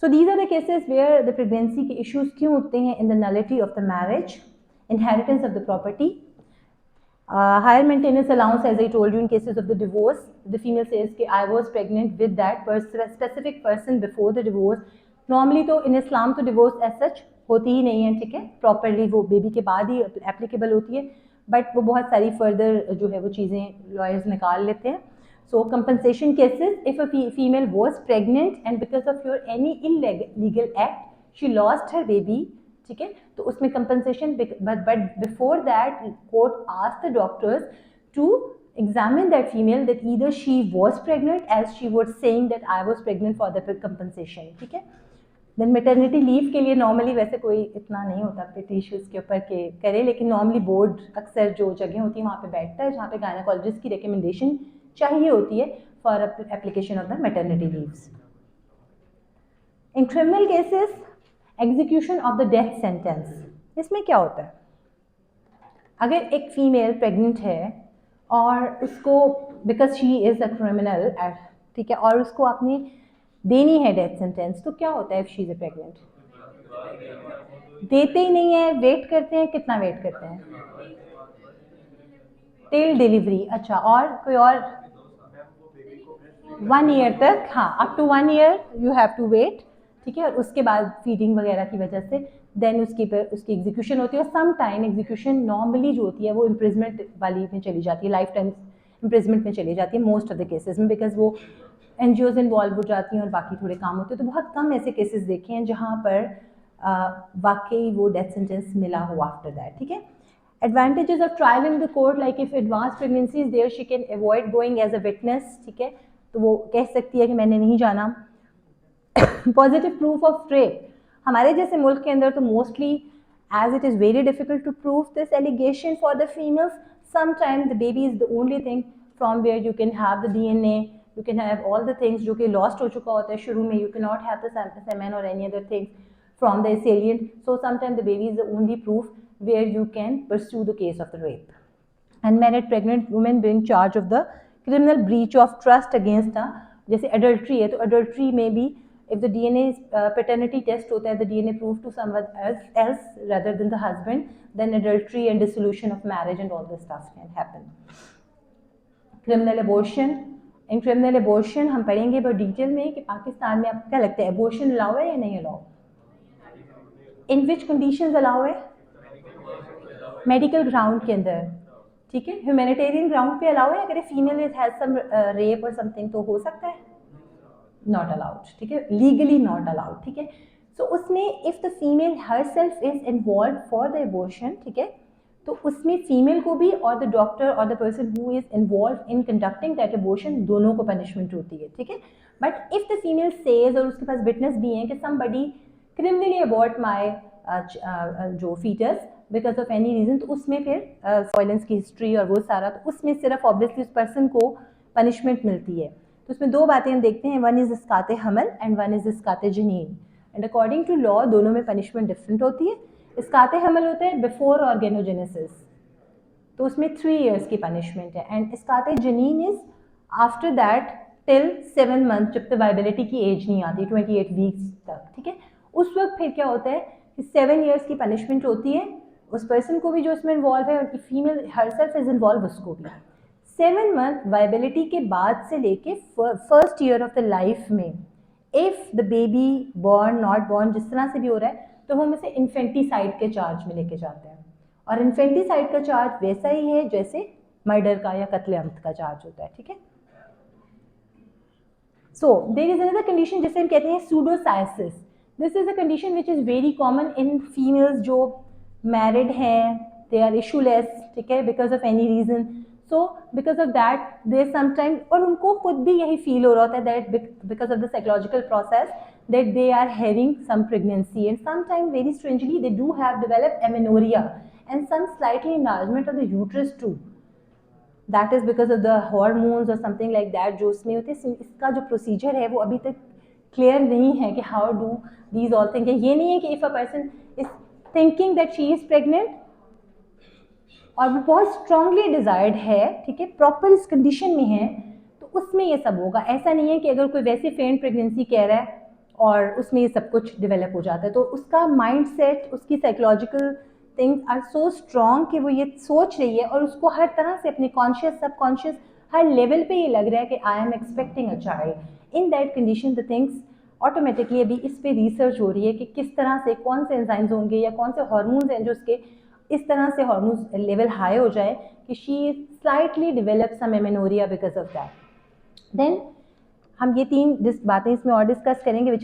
So these are the cases where the pregnancy के issues क्यों उठते हैं in the nullity of the marriage, inheritance of the property, higher maintenance allowance, as I told you, in cases of the divorce. The female says कि I was pregnant with that specific person before the divorce. Normally तो in Islam तो divorce as such होती ही नहीं है, ठीक है, properly वो baby के बाद ही applicable होती है, but वो बहुत सारी further जो है वो चीज़ें lawyers निकाल लेते हैं. So compensation cases, if a female was pregnant and because of your any illegal act she lost her baby, ठीक है, तो उसमें compensation, but before that court asked the doctors to examine that female that either she was pregnant as she was saying that I was pregnant for the compensation, ठीक है. Then maternity leave के लिए normally वैसे कोई इतना नहीं होता पेटी इश्यूज़ के ऊपर के करे, लेकिन नॉर्मली बोर्ड अक्सर जो जगह होती है वहाँ पे बैठता है जहाँ पे गायनेकोलॉजिस्ट की रिकमेंडेशन चाहिए होती है for application of the maternity leaves. In criminal cases execution of the death sentence. इसमें क्या होता है, अगर एक फीमेल प्रेग्नेंट है और उसको because she is a criminal, ठीक है, और उसको आपने देनी है डेथ सेंटेंस, तो क्या होता है इफ शी इज प्रेग्नेंट? देते ही नहीं है, वेट करते हैं. कितना वेट करते हैं? Till delivery. अच्छा, और कोई और 1 ईयर तक? हाँ, up to 1 year you have to wait, ठीक है. और उसके बाद फीडिंग वगैरह की वजह से देन उसकी एग्जीक्यूशन होती है. सम टाइम एग्जीक्यूशन नॉर्मली जो होती है वो इम्प्रिजमेंट वाली में चली जाती है, लाइफ टाइम इम्प्रिजमेंट में चली जाती है मोस्ट ऑफ द केसेस में, बिकॉज वो एनजीओज इन्वॉल्व हो जाती हैं और बाकी थोड़े काम होते हैं. तो बहुत कम ऐसे केसेस देखे हैं जहाँ पर वाकई वो डेथ सेंटेंस मिला हो आफ्टर दैट, ठीक है. Advantages of trial in the court, like if advance pregnancy is there she can avoid going as a witness, ठीक है, तो वो कह सकती है कि मैंने नहीं जाना. Positive proof of rape. हमारे जैसे मुल्क के अंदर तो mostly as it is very difficult to prove this allegation for the females, sometimes the baby is the only thing from where you can have the DNA, you can have all the things जो कि lost हो चुका होता है शुरू में. You cannot have the semen or any other things from the assailant, so sometimes the baby is the only proof where you can pursue the case of the rape. Unmarried pregnant women being charged of the criminal breach of trust against a, जैसे adultery है तो adultery में भी if the DNA paternity test होता है, the DNA proof to someone else rather than the husband, then adultery and dissolution of marriage and all this stuff can happen. Criminal abortion. In criminal abortion हम पढ़ेंगे बहुत detail में कि पाकिस्तान में आपको क्या लगता है abortion अलाउ है या नहीं allow? In which conditions allow है? मेडिकल ग्राउंड के अंदर, ठीक है. ह्यूमैनिटेरियन ग्राउंड पे अलाउ है. अगर फीमेल हैज सम रेप और समथिंग तो हो सकता है. नॉट अलाउड, ठीक है, लीगली नॉट अलाउड, ठीक है. सो उसमें if the female herself is involve for the abortion, ठीक है, तो उसमें फीमेल को भी और द डॉक्टर और the person who is involve in conducting that abortion दोनों को पनिशमेंट होती है, ठीक है. But if the female says और उसके पास विटनेस भी हैं कि समबडी क्रिमिनली अबॉर्ट माय जो foetus because of any reason, तो उसमें फिर वायलेंस की हिस्ट्री और वो सारा, तो उसमें सिर्फ ऑब्वियसली उस पर्सन को पनिशमेंट मिलती है. तो उसमें दो बातें हम देखते हैं, वन इज इसकाते हमल एंड वन इज इसकाते जनीन. एंड अकॉर्डिंग टू लॉ दोनों में पनिशमेंट डिफरेंट होती है. इसकाते हमल होता है बिफोर ऑर्गेनोजेनेसिस, तो उसमें 3 years की पनिशमेंट है. एंड इसकाते जनीन is after that till 7 months, जब तक वाइबिलिटी की एज नहीं आती, 28 weeks तक, ठीक है. उस वक्त फिर क्या होता है कि 7 years की पनिशमेंट होती है उस पर्सन को भी जो इसमें इन्वॉल्व है, और female herself is involve उसको भी. 7 month वाइबिलिटी के बाद से लेके first year of the life में if the baby born not born जिस तरह से भी हो रहा है, तो हम इसे इन्फेंटिसाइड के चार्ज में लेके जाते हैं. और इन्फेंटिसाइड का चार्ज वैसा ही है जैसे मर्डर का या कत्ले अमद का चार्ज होता है, ठीक है. So there is another condition जिसे हम कहते हैं pseudocyesis. This is a condition which is very common in females जो मैरिड हैं, दे आर इशूलेस, ठीक है, because of any reason. So because of that they sometime, और उनको खुद भी यही फील हो रहा होता है that because of the psychological process that they are having some pregnancy, and sometimes very strangely they do have developed amenorrhea and some slightly enlargement of the uterus too. That is because of the hormones or something like that जो उसमें होते हैं. इसका जो procedure है वो अभी तक क्लियर नहीं है कि how do these all things. ये नहीं है कि if a person is thinking that she is pregnant और वो बहुत स्ट्रांगली डिजायर्ड है, ठीक है, प्रॉपर इस कंडीशन में है, तो उसमें ये सब होगा. ऐसा नहीं है कि अगर कोई वैसे फेंट प्रेगनेंसी कह रहा है और उसमें ये सब कुछ डेवलप हो जाता है। तो उसका माइंड सेट, उसकी psychological things are so strong कि वो ये सोच रही है और उसको हर तरह से अपने कॉन्शियस सबकॉन्शियस हर लेवल पे ये लग रहा है कि I am expecting a child. In that condition the things automatically अभी इस पे रिसर्च हो रही है कि किस तरह से कौन से एंजाइम्स होंगे या कौन से हार्मोन्स हैं जो उसके इस तरह से हार्मोन्स लेवल हाई हो जाए कि she slightly develop some amenorrhoea because of that. Then हम ये 3 बातें इसमें और डिस्कस करेंगे विच